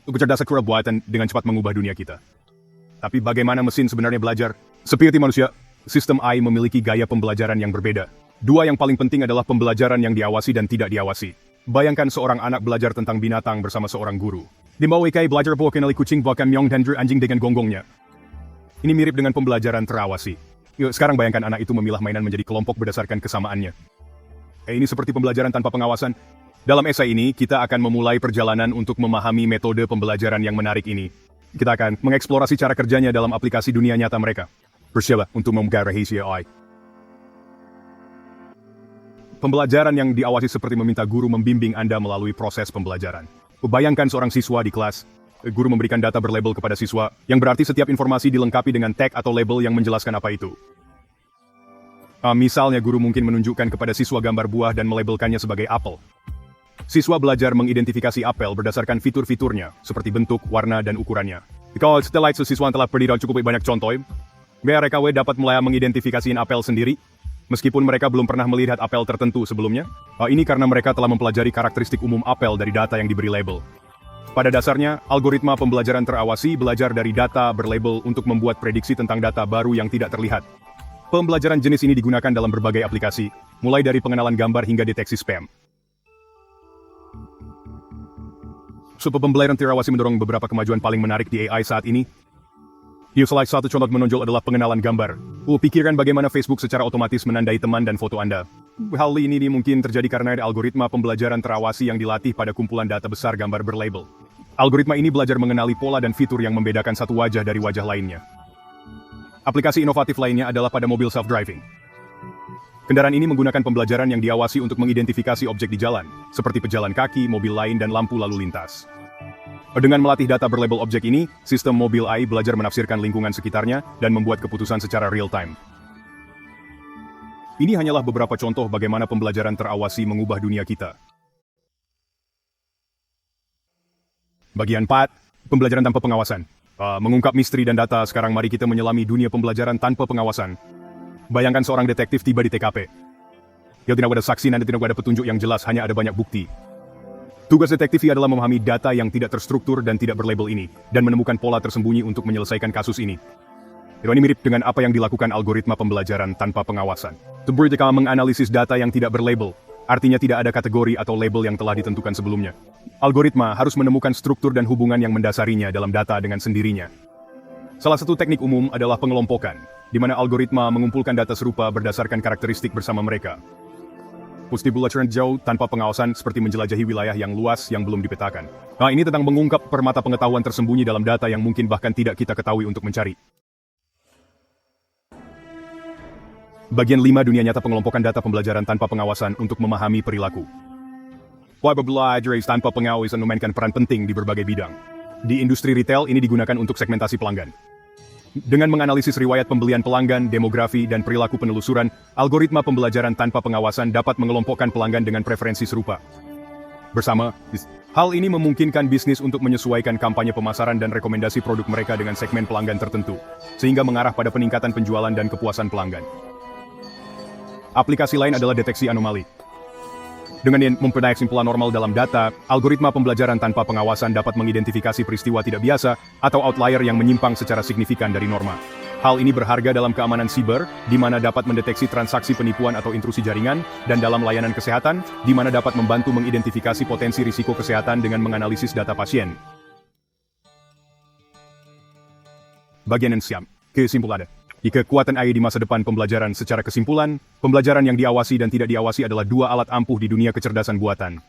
Kecerdasan kura buatan dengan cepat mengubah dunia kita. Tapi bagaimana mesin sebenarnya belajar? Seperti manusia, sistem AI memiliki gaya pembelajaran yang berbeda. Dua yang paling penting adalah pembelajaran yang diawasi dan tidak diawasi. Bayangkan seorang anak belajar tentang binatang bersama seorang guru. Di bawah IKI belajar bahwa kenali kucing bahkan Myong dan anjing dengan gonggongnya. Ini mirip dengan pembelajaran terawasi. Yuk, sekarang bayangkan anak itu memilah mainan menjadi kelompok berdasarkan kesamaannya. Ini seperti pembelajaran tanpa pengawasan. Dalam esai ini, kita akan memulai perjalanan untuk memahami metode pembelajaran yang menarik ini. Kita akan mengeksplorasi cara kerjanya dalam aplikasi dunia nyata mereka. Bersiaplah untuk membuka rahasia AI. Pembelajaran yang diawasi seperti meminta guru membimbing Anda melalui proses pembelajaran. Bayangkan seorang siswa di kelas. Guru memberikan data berlabel kepada siswa, yang berarti setiap informasi dilengkapi dengan tag atau label yang menjelaskan apa itu. Misalnya guru mungkin menunjukkan kepada siswa gambar buah dan melabelkannya sebagai apel. Siswa belajar mengidentifikasi apel berdasarkan fitur-fiturnya, seperti bentuk, warna, dan ukurannya. Kalau setelah itu siswa telah berdiri cukup banyak contoh, mereka dapat mulai mengidentifikasi apel sendiri, meskipun mereka belum pernah melihat apel tertentu sebelumnya. Ini karena mereka telah mempelajari karakteristik umum apel dari data yang diberi label. Pada dasarnya, algoritma pembelajaran terawasi belajar dari data berlabel untuk membuat prediksi tentang data baru yang tidak terlihat. Pembelajaran jenis ini digunakan dalam berbagai aplikasi, mulai dari pengenalan gambar hingga deteksi spam. Pembelajaran terawasi mendorong beberapa kemajuan paling menarik di AI saat ini. Salah satu contoh menonjol adalah pengenalan gambar. Pikirkan bagaimana Facebook secara otomatis menandai teman dan foto Anda. Hal ini mungkin terjadi karena ada algoritma pembelajaran terawasi yang dilatih pada kumpulan data besar gambar berlabel. Algoritma ini belajar mengenali pola dan fitur yang membedakan satu wajah dari wajah lainnya. Aplikasi inovatif lainnya adalah pada mobil self-driving. Kendaraan ini menggunakan pembelajaran yang diawasi untuk mengidentifikasi objek di jalan, seperti pejalan kaki, mobil lain, dan lampu lalu lintas. Dengan melatih data berlabel objek ini, sistem mobil AI belajar menafsirkan lingkungan sekitarnya dan membuat keputusan secara real-time. Ini hanyalah beberapa contoh bagaimana pembelajaran terawasi mengubah dunia kita. Bagian 4, pembelajaran tanpa pengawasan. Mengungkap misteri dan data, sekarang mari kita menyelami dunia pembelajaran tanpa pengawasan. Bayangkan seorang detektif tiba di TKP. Dia tidak ada saksi dan tidak ada petunjuk yang jelas, hanya ada banyak bukti. Tugas detektif adalah memahami data yang tidak terstruktur dan tidak berlabel ini, dan menemukan pola tersembunyi untuk menyelesaikan kasus ini. Ini mirip dengan apa yang dilakukan algoritma pembelajaran tanpa pengawasan. Mereka menganalisis data yang tidak berlabel, artinya tidak ada kategori atau label yang telah ditentukan sebelumnya. Algoritma harus menemukan struktur dan hubungan yang mendasarinya dalam data dengan sendirinya. Salah satu teknik umum adalah pengelompokan, di mana algoritma mengumpulkan data serupa berdasarkan karakteristik bersama mereka. Pembelajaran jauh tanpa pengawasan seperti menjelajahi wilayah yang luas yang belum dipetakan. Ini tentang mengungkap permata pengetahuan tersembunyi dalam data yang mungkin bahkan tidak kita ketahui untuk mencari. Bagian 5, dunia nyata pengelompokan data pembelajaran tanpa pengawasan untuk memahami perilaku. Pembelajaran tanpa pengawasan memainkan peran penting di berbagai bidang. Di industri retail ini digunakan untuk segmentasi pelanggan. Dengan menganalisis riwayat pembelian pelanggan, demografi, dan perilaku penelusuran, algoritma pembelajaran tanpa pengawasan dapat mengelompokkan pelanggan dengan preferensi serupa. Bersama, hal ini memungkinkan bisnis untuk menyesuaikan kampanye pemasaran dan rekomendasi produk mereka dengan segmen pelanggan tertentu, sehingga mengarah pada peningkatan penjualan dan kepuasan pelanggan. Aplikasi lain adalah deteksi anomali. Dengan memperoleh kesimpulan normal dalam data, algoritma pembelajaran tanpa pengawasan dapat mengidentifikasi peristiwa tidak biasa atau outlier yang menyimpang secara signifikan dari norma. Hal ini berharga dalam keamanan siber, di mana dapat mendeteksi transaksi penipuan atau intrusi jaringan, dan dalam layanan kesehatan, di mana dapat membantu mengidentifikasi potensi risiko kesehatan dengan menganalisis data pasien. Bagian siap. Kesimpulannya. Kekuatan AI di masa depan pembelajaran secara kesimpulan, pembelajaran yang diawasi dan tidak diawasi adalah dua alat ampuh di dunia kecerdasan buatan.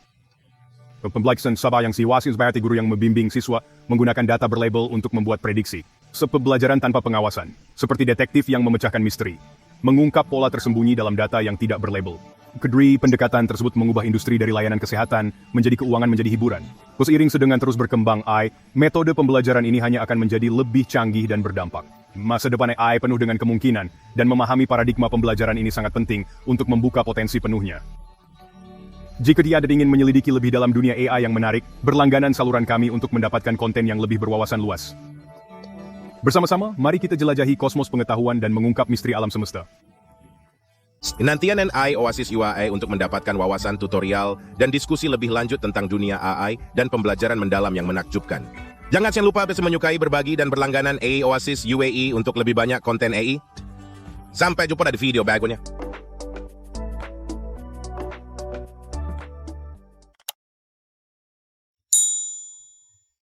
Pembelajaran sabah yang siwasi seperti guru yang membimbing siswa menggunakan data berlabel untuk membuat prediksi. Pembelajaran tanpa pengawasan, seperti detektif yang memecahkan misteri, mengungkap pola tersembunyi dalam data yang tidak berlabel. Kedua pendekatan tersebut mengubah industri dari layanan kesehatan menjadi keuangan menjadi hiburan. Seiring dengan terus berkembang AI, metode pembelajaran ini hanya akan menjadi lebih canggih dan berdampak. Masa depan AI penuh dengan kemungkinan, dan memahami paradigma pembelajaran ini sangat penting untuk membuka potensi penuhnya. Jika Anda ingin menyelidiki lebih dalam dunia AI yang menarik, berlangganan saluran kami untuk mendapatkan konten yang lebih berwawasan luas. Bersama-sama, mari kita jelajahi kosmos pengetahuan dan mengungkap misteri alam semesta. Nantian AI Oasis UAI untuk mendapatkan wawasan tutorial dan diskusi lebih lanjut tentang dunia AI dan pembelajaran mendalam yang menakjubkan. Jangan lupa menyukai, berbagi, dan berlangganan AI Oasis UAE untuk lebih banyak konten AI. Sampai jumpa di video berikutnya.